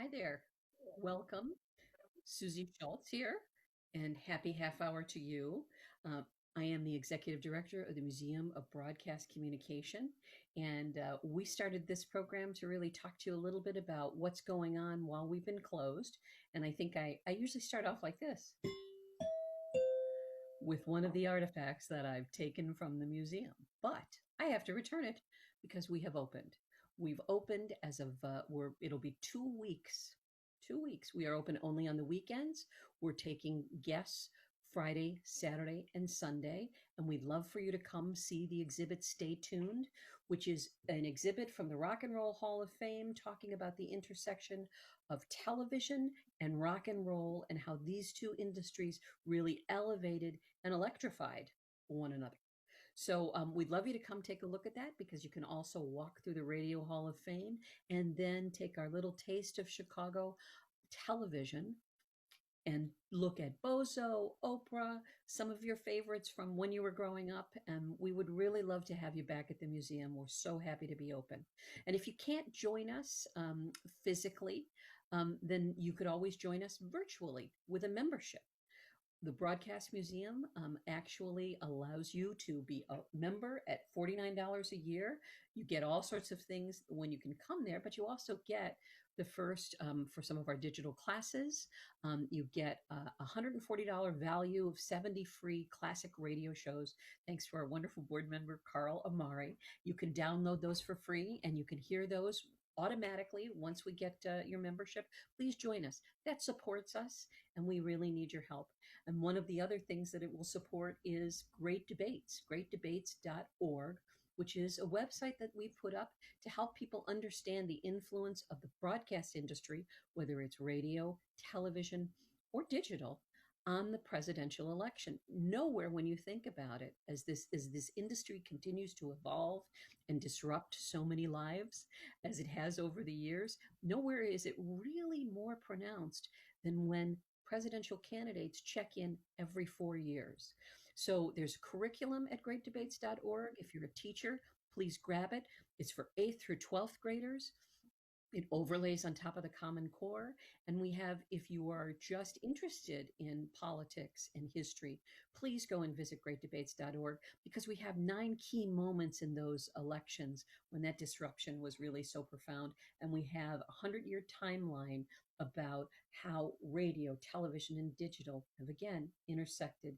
Hi there. Welcome. Susie Schultz here, and happy half hour to you. Uh, I am the executive director of the Museum of Broadcast Communication, and we started this program to really talk to you a little bit about what's going on while we've been closed. And I think I usually start off like this with one of the artifacts that I've taken from the museum, but I have to return it because we have opened. We've opened as of it'll be 2 weeks. 2 weeks. We are open only on the weekends. We're taking guests Friday, Saturday, and Sunday, and we'd love for you to come see the exhibit Stay Tuned, which is an exhibit from the Rock and Roll Hall of Fame talking about the intersection of television and rock and roll and how these two industries really elevated and electrified one another. So we'd love you to come take a look at that because you can also walk through the Radio Hall of Fame and then take our little taste of Chicago television and look at Bozo, Oprah, some of your favorites from when you were growing up. And we would really love to have you back at the museum. We're so happy to be open. And if you can't join us physically, then you could always join us virtually with a membership. The Broadcast Museum actually allows you to be a member at $49 a year. You get all sorts of things when you can come there, but you also get the first for some of our digital classes. You get a $140 value of 70 free classic radio shows, thanks to our wonderful board member, Carl Amari. You can download those for free and you can hear those automatically once we get your membership. Please join us. That supports us, and we really need your help. And one of the other things that it will support is Great Debates, greatdebates.org, which is a website that we put up to help people understand the influence of the broadcast industry, whether it's radio, television, or digital, on the presidential election. Nowhere, when you think about it, as this industry continues to evolve and disrupt so many lives as it has over the years, nowhere is it really more pronounced than when presidential candidates check in every 4 years. So there's curriculum at greatdebates.org. If you're a teacher, please grab it. It's for 8th through 12th graders. It overlays on top of the Common Core. And we have, if you are just interested in politics and history, please go and visit greatdebates.org because we have 9 key moments in those elections when that disruption was really so profound. And we have a 100-year timeline about how radio, television, and digital have again intersected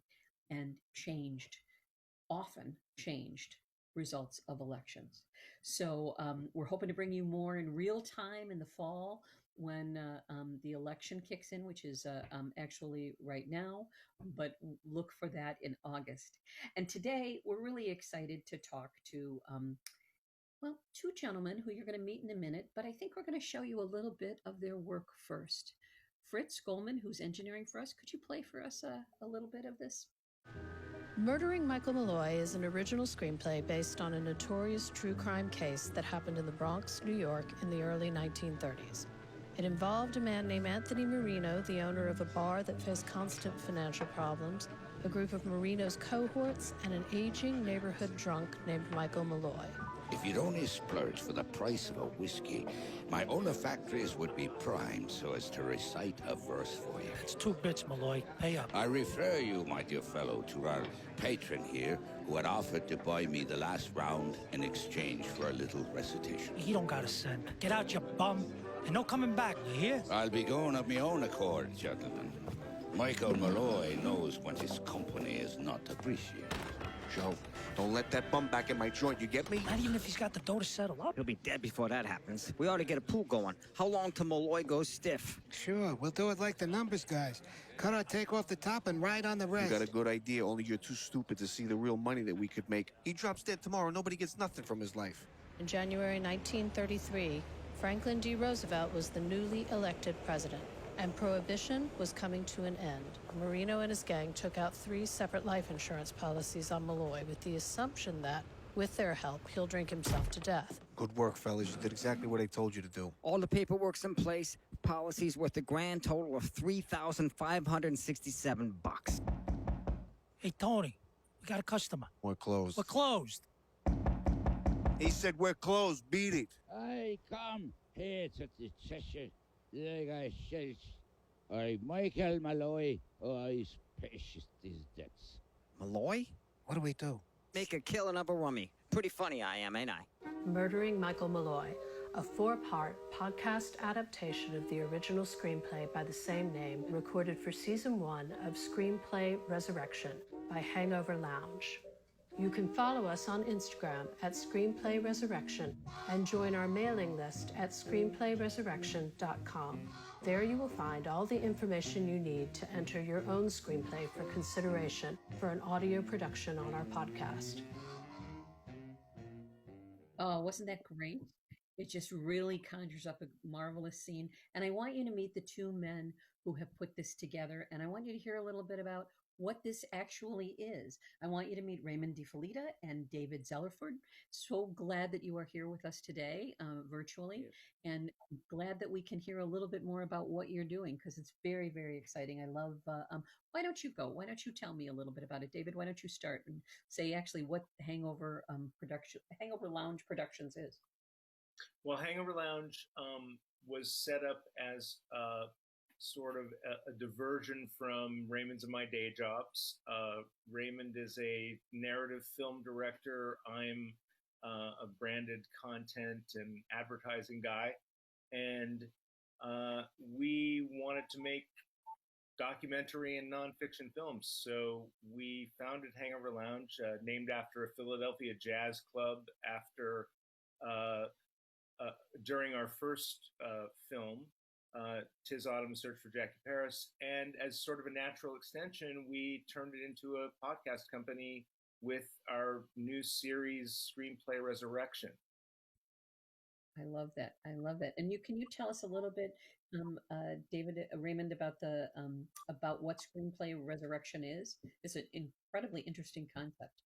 and changed, often changed results of elections. So we're hoping to bring you more in real time in the fall when the election kicks in, which is actually right now, but look for that in August. And today we're really excited to talk to, well, 2 gentlemen who you're going to meet in a minute, but I think we're going to show you a little bit of their work first. Fritz Goldman, who's engineering for us, could you play for us a little bit of this? Murdering Michael Malloy is an original screenplay based on a notorious true crime case that happened in the Bronx, New York in the early 1930s. It involved a man named Anthony Marino, the owner of a bar that faced constant financial problems, a group of Marino's cohorts, and an aging neighborhood drunk named Michael Malloy. If you'd only splurge for the price of a whiskey, my olfactories would be primed so as to recite a verse for you. It's 2 bits, Malloy. Pay up. I refer you, my dear fellow, to our patron here, who had offered to buy me the last round in exchange for a little recitation. He don't got a cent. Get out, you bum. And no coming back, you hear? I'll be going of my own accord, gentlemen. Michael Malloy knows when his company is not appreciated. Joe, don't let that bum back in my joint, you get me? Not even if he's got the dough to settle up. He'll be dead before that happens. We ought to get a pool going. How long till Malloy goes stiff? Sure, we'll do it like the numbers guys. Cut our take off the top and ride on the rest. You got a good idea, only you're too stupid to see the real money that we could make. He drops dead tomorrow, nobody gets nothing from his life. In January 1933, Franklin D. Roosevelt was the newly elected president, and Prohibition was coming to an end. Marino and his gang took out 3 separate life insurance policies on Malloy with the assumption that, with their help, he'll drink himself to death. Good work, fellas. You did exactly what I told you to do. All the paperwork's in place. Policies worth a grand total of $3,567. Hey, Tony, we got a customer. We're closed. We're closed. He said we're closed. Beat it. I come here to the Cheshire Like I said, I Michael Malloy, I's precious these debts. Malloy? What do we do? Make a killing of a rummy. Pretty funny I am, ain't I? Murdering Michael Malloy, a 4-part podcast adaptation of the original screenplay by the same name, recorded for season 1 of Screenplay Resurrection by Hangover Lounge. You can follow us on Instagram at Screenplay Resurrection and join our mailing list at screenplayresurrection.com. There you will find all the information you need to enter your own screenplay for consideration for an audio production on our podcast. Oh, wasn't that great? It just really conjures up a marvelous scene. And I want you to meet the two men who have put this together. And I want you to hear a little bit about what this actually is. I want you to meet Raymond DeFelita and David Zellerford. So glad that you are here with us today, virtually. Yes. And I'm glad that we can hear a little bit more about what you're doing because it's very, very exciting. I love, why don't you go? Why don't you tell me a little bit about it? David, why don't you start and say actually what Hangover Lounge Productions is? Well, Hangover Lounge was set up as sort of a diversion from Raymond's and my day jobs. Raymond is a narrative film director. I'm a branded content and advertising guy. And we wanted to make documentary and nonfiction films. So we founded Hangover Lounge, named after a Philadelphia jazz club during our first film, Tis Autumn, Search for Jackie Paris. And as sort of a natural extension, we turned it into a podcast company with our new series, Screenplay Resurrection. I love that. I love that. And can you tell us a little bit, David, Raymond, about what Screenplay Resurrection is? It's an incredibly interesting concept.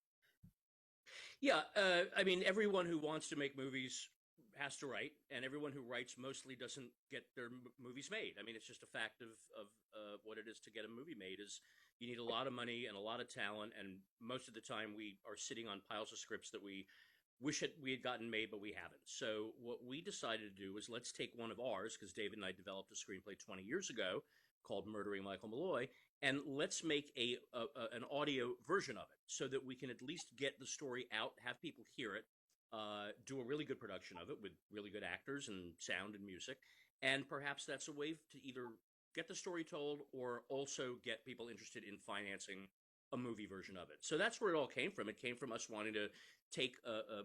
Yeah, I mean, everyone who wants to make movies has to write, and everyone who writes mostly doesn't get their movies made. I mean, it's just a fact of what it is to get a movie made. Is you need a lot of money and a lot of talent, and most of the time we are sitting on piles of scripts that we wish we had gotten made, but we haven't. So what we decided to do was let's take one of ours, because David and I developed a screenplay 20 years ago called Murdering Michael Malloy, and let's make an audio version of it so that we can at least get the story out, have people hear it, do a really good production of it with really good actors and sound and music. And perhaps that's a way to either get the story told or also get people interested in financing a movie version of it. So that's where it all came from. It came from us wanting to take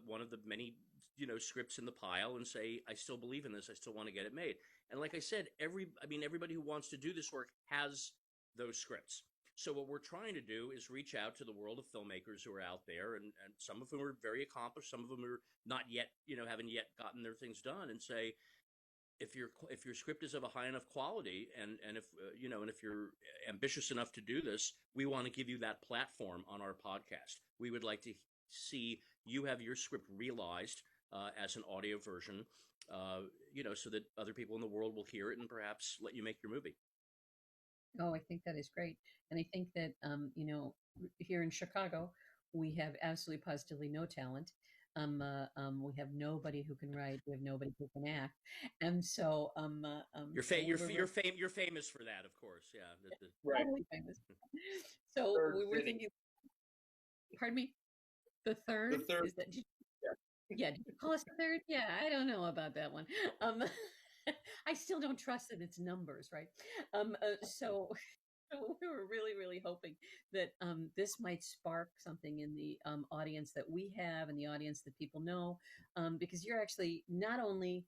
one of the many, scripts in the pile and say, I still believe in this. I still want to get it made. And like I said, everybody who wants to do this work has those scripts. So what we're trying to do is reach out to the world of filmmakers who are out there, and some of whom are very accomplished, some of them are not yet, haven't yet gotten their things done, and say, if your script is of a high enough quality, and if and if you're ambitious enough to do this, we want to give you that platform on our podcast. We would like to see you have your script realized as an audio version, so that other people in the world will hear it and perhaps let you make your movie. Oh, I think that is great. And I think that, here in Chicago, we have absolutely positively no talent. We have nobody who can write. We have nobody who can act. And so, You're famous for that, of course. Yeah. Right. Totally famous. So we were thinking, pardon me? The third? The third. Is that, yeah. Did you call us the third? Yeah, I don't know about that one. I still don't trust that it's numbers, right? So we were really, really hoping that this might spark something in the audience that we have and the audience that people know, because you're actually not only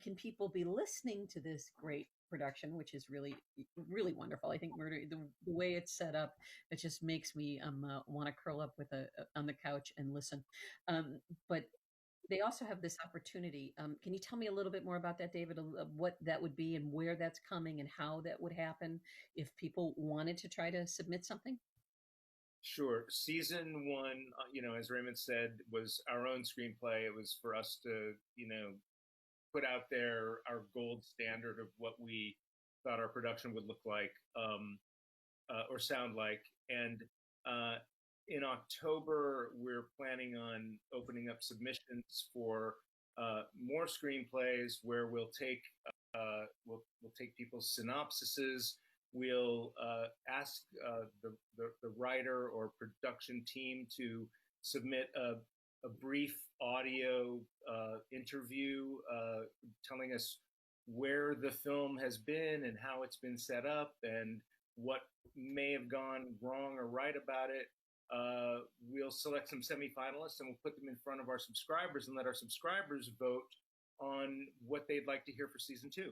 can people be listening to this great production, which is really, really wonderful. I think the way it's set up, it just makes me want to curl up on the couch and listen. But they also have this opportunity. Can you tell me a little bit more about that, David, of what that would be and where that's coming and how that would happen if people wanted to try to submit something? Sure. Season one, as Raymond said, was our own screenplay. It was for us to, put out there our gold standard of what we thought our production would look like or sound like. And in October, we're planning on opening up submissions for more screenplays where we'll take people's synopsises. We'll ask the writer or production team to submit a brief audio interview telling us where the film has been and how it's been set up and what may have gone wrong or right about it. We'll select some semifinalists and we'll put them in front of our subscribers and let our subscribers vote on what they'd like to hear for season 2.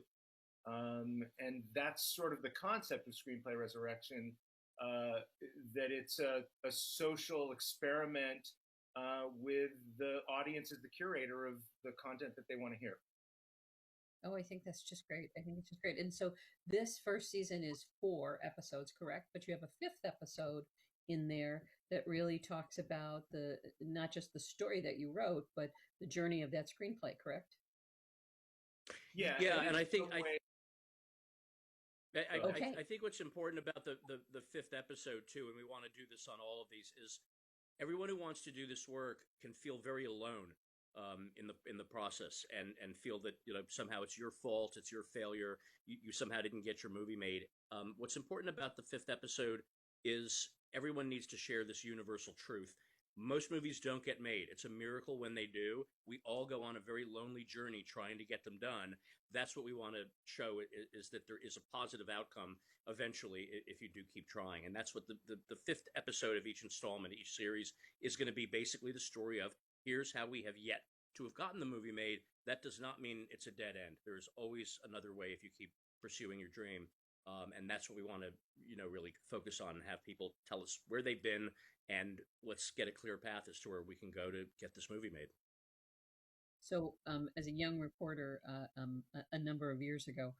And that's sort of the concept of Screenplay Resurrection, that it's a social experiment with the audience as the curator of the content that they want to hear. Oh, I think that's just great. I think it's just great. And so this first season is 4 episodes, correct? But you have a 5th episode in there that really talks about not just the story that you wrote, but the journey of that screenplay, correct? Yeah, and I think Okay. I think what's important about the 5th episode too, and we want to do this on all of these, is everyone who wants to do this work can feel very alone in the process, and feel that somehow it's your fault, it's your failure, you somehow didn't get your movie made. What's important about the 5th episode is everyone needs to share this universal truth. Most movies don't get made. It's a miracle when they do. We all go on a very lonely journey trying to get them done. That's what we want to show, is that there is a positive outcome eventually if you do keep trying. And that's what the 5th episode of each installment, each series, is going to be basically the story of, here's how we have yet to have gotten the movie made. That does not mean it's a dead end. There's always another way if you keep pursuing your dream. And that's what we want to, really focus on, and have people tell us where they've been, and let's get a clear path as to where we can go to get this movie made. So, as a young reporter, a number of years ago,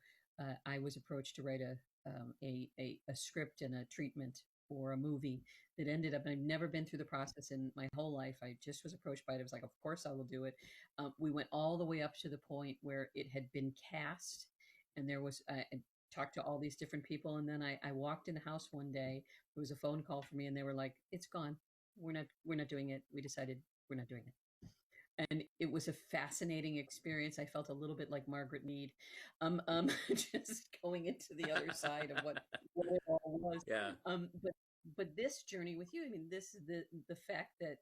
I was approached to write a script and a treatment for a movie that ended up. I've never been through the process in my whole life. I just was approached by it. I was like, of course I will do it. We went all the way up to the point where it had been cast, and there was. Talked to all these different people, and then I walked in the house one day. There was a phone call for me, and they were like, "It's gone. We're not doing it. We decided we're not doing it." And it was a fascinating experience. I felt a little bit like Margaret Mead, just going into the other side of what it all was. Yeah. But this journey with you, I mean, this the fact that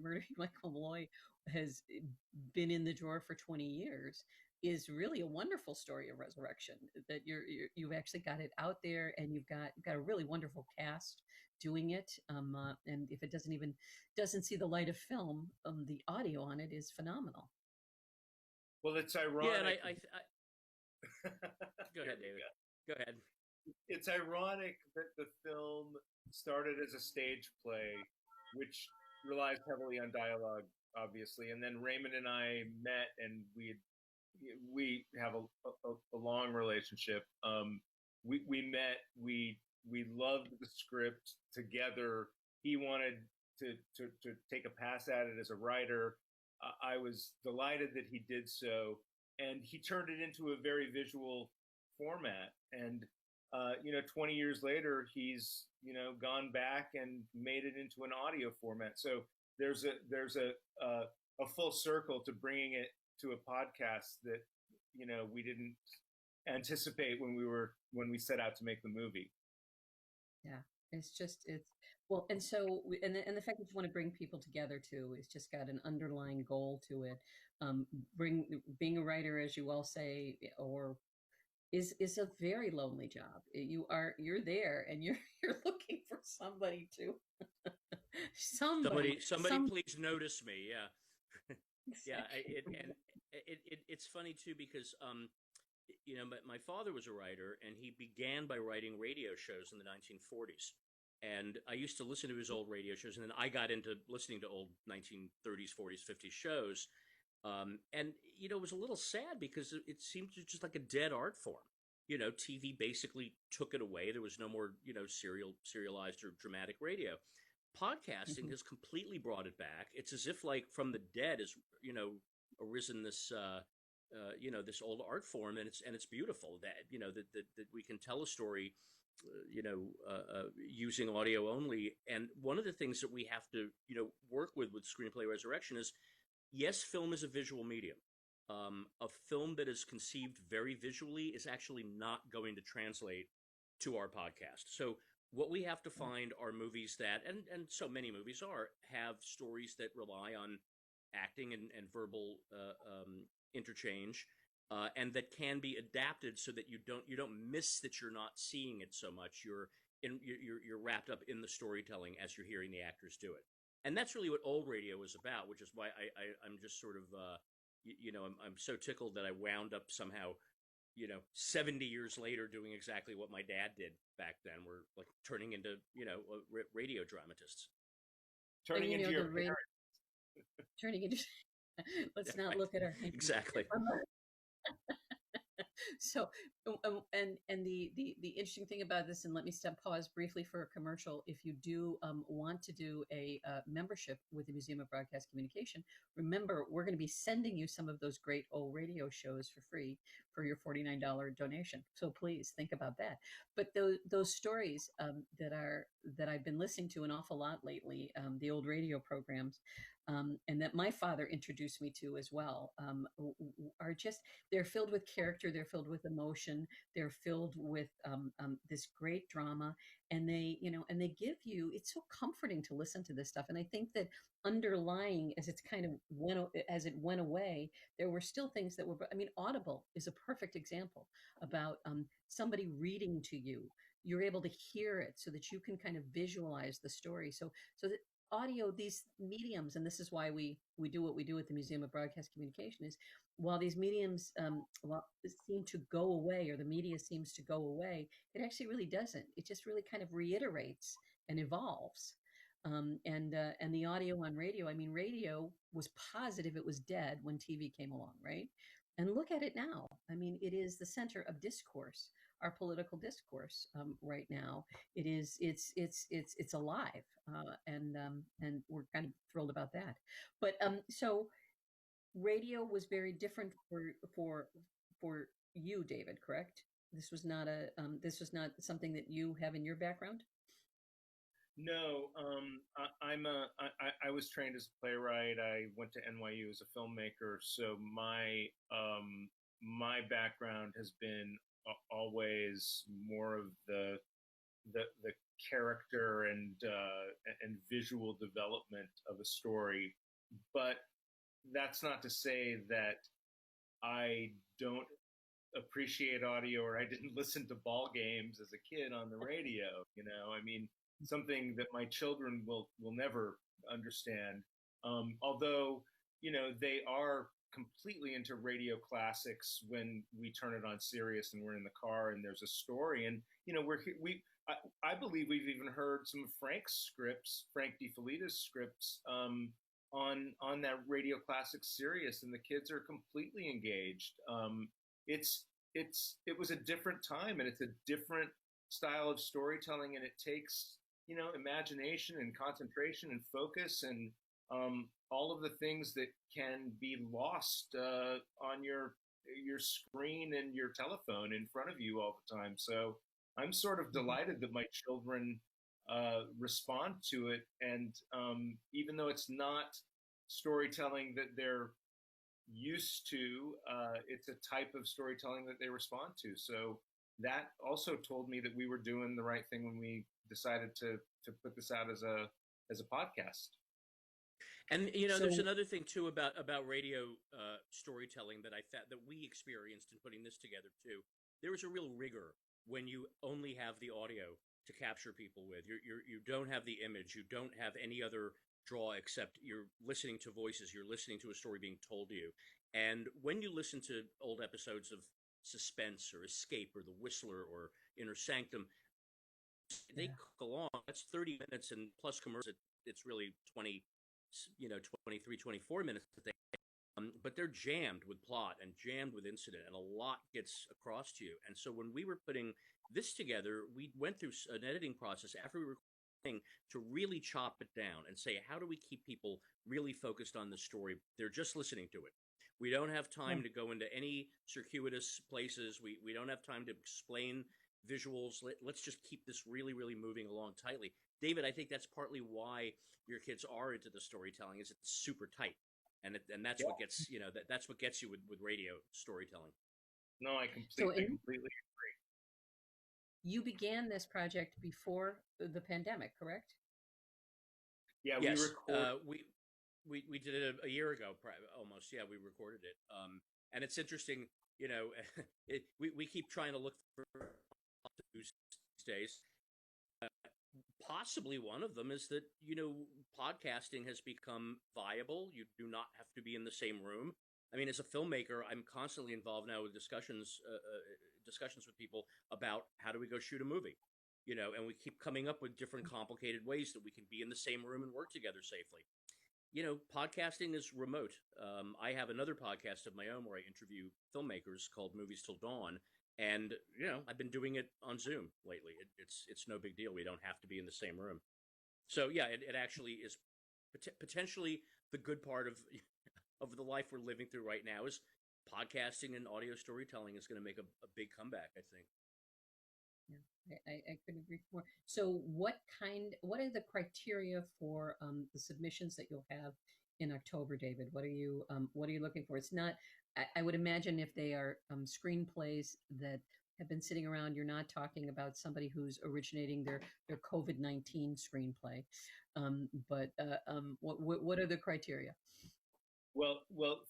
Murdering Michael Malloy has been in the drawer for 20 years is really a wonderful story of resurrection. That you've actually got it out there, and you've got a really wonderful cast doing it. And if it doesn't see the light of film, the audio on it is phenomenal. Well, it's ironic. Yeah, and I go ahead, David. Go ahead. It's ironic that the film started as a stage play, which relies heavily on dialogue, obviously, and then Raymond and I met, and we have a long relationship. We met. We loved the script together. He wanted to take a pass at it as a writer. I was delighted that he did so, and he turned it into a very visual format. And 20 years later, he's gone back and made it into an audio format. So there's a full circle to bringing it to a podcast that we didn't anticipate when we set out to make the movie. Yeah, it's well, and so and the fact that you want to bring people together too is just got an underlying goal to it. Being a writer, as you all say, or is a very lonely job. You're there, and you're looking for somebody to somebody please notice me. Yeah. Yeah, it's funny too, because my father was a writer, and he began by writing radio shows in the 1940s, and I used to listen to his old radio shows, and then I got into listening to old 1930s, 40s, 50s shows, and it was a little sad because it seemed just like a dead art form. TV basically took it away. There was no more serialized or dramatic radio. Podcasting has completely brought it back. It's as if, like, from the dead has arisen this this old art form, and it's beautiful that that we can tell a story using audio only. And one of the things that we have to work with Screenplay Resurrection is yes, film is a visual medium. A film that is conceived very visually is actually not going to translate to our podcast. So what we have to find are movies that, and so many movies have stories that rely on acting and verbal interchange, and that can be adapted so that you don't miss that you're not seeing it so much. You're wrapped up in the storytelling as you're hearing the actors do it. And that's really what old radio is about, which is why I'm just sort of, I'm so tickled that I wound up somehow, 70 years later doing exactly what my dad did back then. We're like turning into, radio dramatists. Turning into your parents. Turning into, let's not Right. look at our hands. Exactly. So, and the interesting thing about this, and let me pause briefly for a commercial. If you do want to do a membership with the Museum of Broadcast Communication, remember we're going to be sending you some of those great old radio shows for free for your $49 donation. So please think about that. But those stories that I've been listening to an awful lot lately, the old radio programs. And that my father introduced me to as well, are just, they're filled with character, they're filled with emotion, they're filled with this great drama, and they give you, it's so comforting to listen to this stuff. And I think that underlying, as it went away, there were still things that were, Audible is a perfect example about somebody reading to you. You're able to hear it so that you can kind of visualize the story. So that audio, these mediums, and this is why we do what we do at the Museum of Broadcast Communication, is while these mediums seem to go away, or the media seems to go away, it actually really doesn't. It just really kind of reiterates and evolves. And the audio on radio, radio was positive it was dead when TV came along, right? And look at it now. It is the center of discourse, our political discourse right now. It's alive, and we're kind of thrilled about that. But so radio was very different for you, David. Correct? This was not something that you have in your background. No, I was trained as a playwright. I went to NYU as a filmmaker. So my background has been always more of the character and visual development of a story. But that's not to say that I don't appreciate audio, or I didn't listen to ball games as a kid on the radio. Something that my children will never understand. Although, they are completely into radio classics when we turn it on Sirius and we're in the car and there's a story. And, I believe we've even heard some of Frank DiFelitta's scripts on that radio classic Sirius, and the kids are completely engaged. It was a different time, and it's a different style of storytelling, and it takes imagination and concentration and focus and all of the things that can be lost on your screen and your telephone in front of you all the time. So I'm sort of delighted that my children respond to it, and even though it's not storytelling that they're used to, it's a type of storytelling that they respond to. So that also told me that we were doing the right thing when we decided to put this out as a podcast. And there's another thing too about radio storytelling that I thought that we experienced in putting this together too. There is a real rigor when you only have the audio to capture people with. You don't have the image. You don't have any other draw except you're listening to voices. You're listening to a story being told to you. And when you listen to old episodes of Suspense or Escape or The Whistler or Inner Sanctum, they cook along. That's 30 minutes and plus commercials. It's really 23, 24 minutes that they but they're jammed with plot and jammed with incident, and a lot gets across to you. And so when we were putting this together, we went through an editing process after we were recording to really chop it down and say, how do we keep people really focused on the story? They're just listening to it. We don't have time to go into any circuitous places. We don't have time to explain visuals. Let's just keep this really, really moving along tightly. David, I think that's partly why your kids are into the storytelling, is it's super tight. and that's what gets that's what gets you with radio storytelling. No, I completely. You began this project before the pandemic, correct? Yeah, yes, we did it a year ago, almost. Yeah, we recorded it, and it's interesting. We keep trying to look for these days. Possibly one of them is that podcasting has become viable. You do not have to be in the same room. I mean, as a filmmaker, I'm constantly involved now with discussions with people about how do we go shoot a movie, and we keep coming up with different complicated ways that we can be in the same room and work together safely. Podcasting is remote. I have another podcast of my own where I interview filmmakers called Movies Till Dawn, and I've been doing it on Zoom lately. It's no big deal. We don't have to be in the same room. So yeah, it actually is potentially the good part of the life we're living through right now is podcasting and audio storytelling is going to make a big comeback, I think. Yeah, I couldn't agree more. So what are the criteria for the submissions that you'll have in October, David? What are you looking for? It's not, I would imagine if they are screenplays that have been sitting around, you're not talking about somebody who's originating their COVID-19 screenplay. But what are the criteria? Well,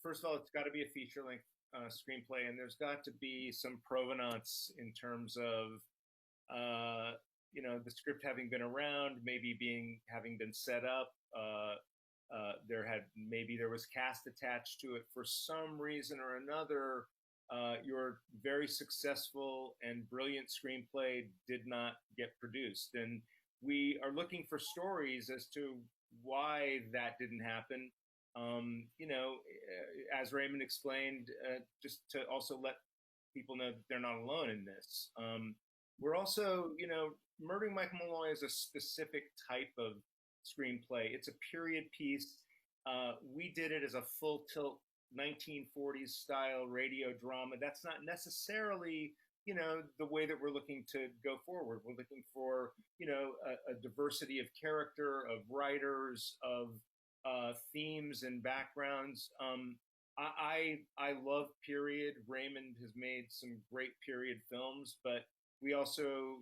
first of all, it's got to be a feature-length screenplay, and there's got to be some provenance in terms of the script having been around, maybe having been set up. There was cast attached to it for some reason or another. Your very successful and brilliant screenplay did not get produced, and we are looking for stories as to why that didn't happen. As Raymond explained, just to also let people know that they're not alone in this. We're also, Murdering Michael Malloy is a specific type of screenplay. It's a period piece. We did it as a full tilt 1940s style radio drama. That's not necessarily, the way that we're looking to go forward. We're looking for, a diversity of character, of writers, of themes and backgrounds. I love period. Raymond has made some great period films, but we also,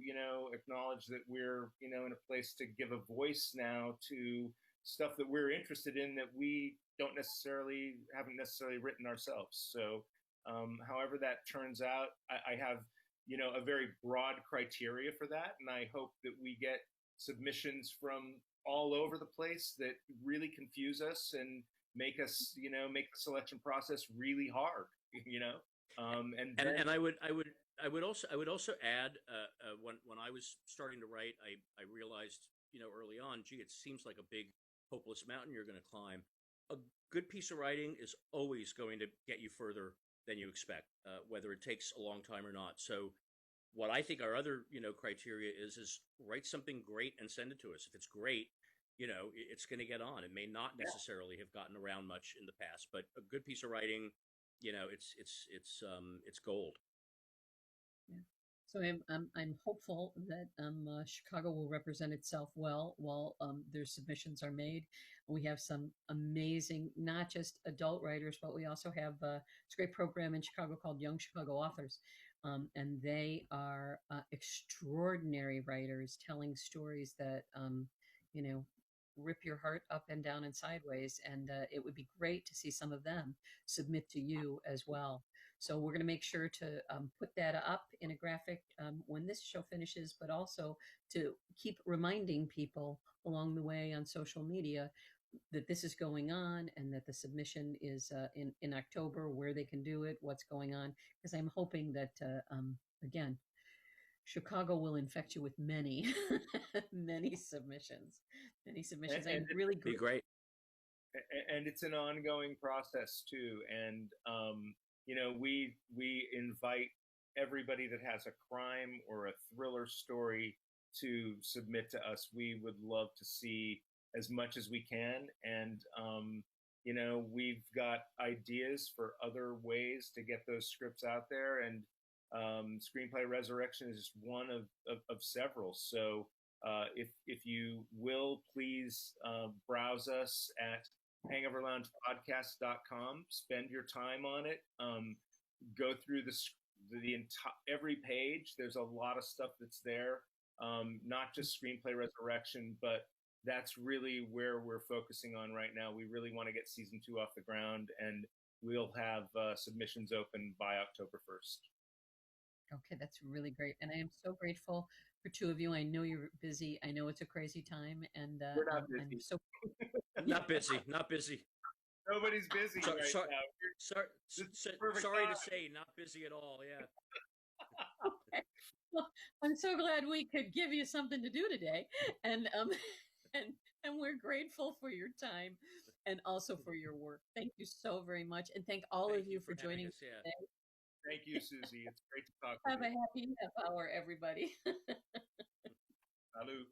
acknowledge that we're, in a place to give a voice now to stuff that we're interested in that we haven't necessarily written ourselves. So, however that turns out, I have, a very broad criteria for that, and I hope that we get submissions from all over the place that really confuse us and make us, make the selection process really hard, And I would also add when I was starting to write, I realized early on, gee, it seems like a big hopeless mountain you're going to climb. A good piece of writing is always going to get you further than you expect, whether it takes a long time or not. So what I think our other criteria is write something great and send it to us. If it's great, it's going to get on. It may not necessarily have gotten around much in the past, but a good piece of writing, it's gold. Yeah. So I'm hopeful that Chicago will represent itself well while their submissions are made. We have some amazing, not just adult writers, but we also have it's a great program in Chicago called Young Chicago Authors, and they are extraordinary writers telling stories that rip your heart up and down and sideways. And it would be great to see some of them submit to you as well. So we're going to make sure to put that up in a graphic when this show finishes, but also to keep reminding people along the way on social media that this is going on and that the submission is in October, where they can do it, what's going on. Because I'm hoping that, again, Chicago will infect you with many, many submissions. And really great. And it's an ongoing process too. And we invite everybody that has a crime or a thriller story to submit to us. We would love to see as much as we can. And we've got ideas for other ways to get those scripts out there. And Screenplay Resurrection is just one of several. So if you will, please browse us at hangoverloungepodcast.com. Spend your time on it. Go through the entire every page. There's a lot of stuff that's there. Not just Screenplay Resurrection, but that's really where we're focusing on right now. We really want to get season 2 off the ground, and we'll have submissions open by October 1st. Okay, that's really great. And I am so grateful for two of you. I know you're busy. I know it's a crazy time. And We're not busy. I'm so Not busy. Not busy. Nobody's busy right now. Sorry to say, not busy at all. Yeah. Okay. Well, I'm so glad we could give you something to do today. And and we're grateful for your time and also for your work. Thank you so very much. And thank all of you for joining us yeah. today. Thank you, Susie. It's great to talk Have to a you. happy half hour, everybody. Salud.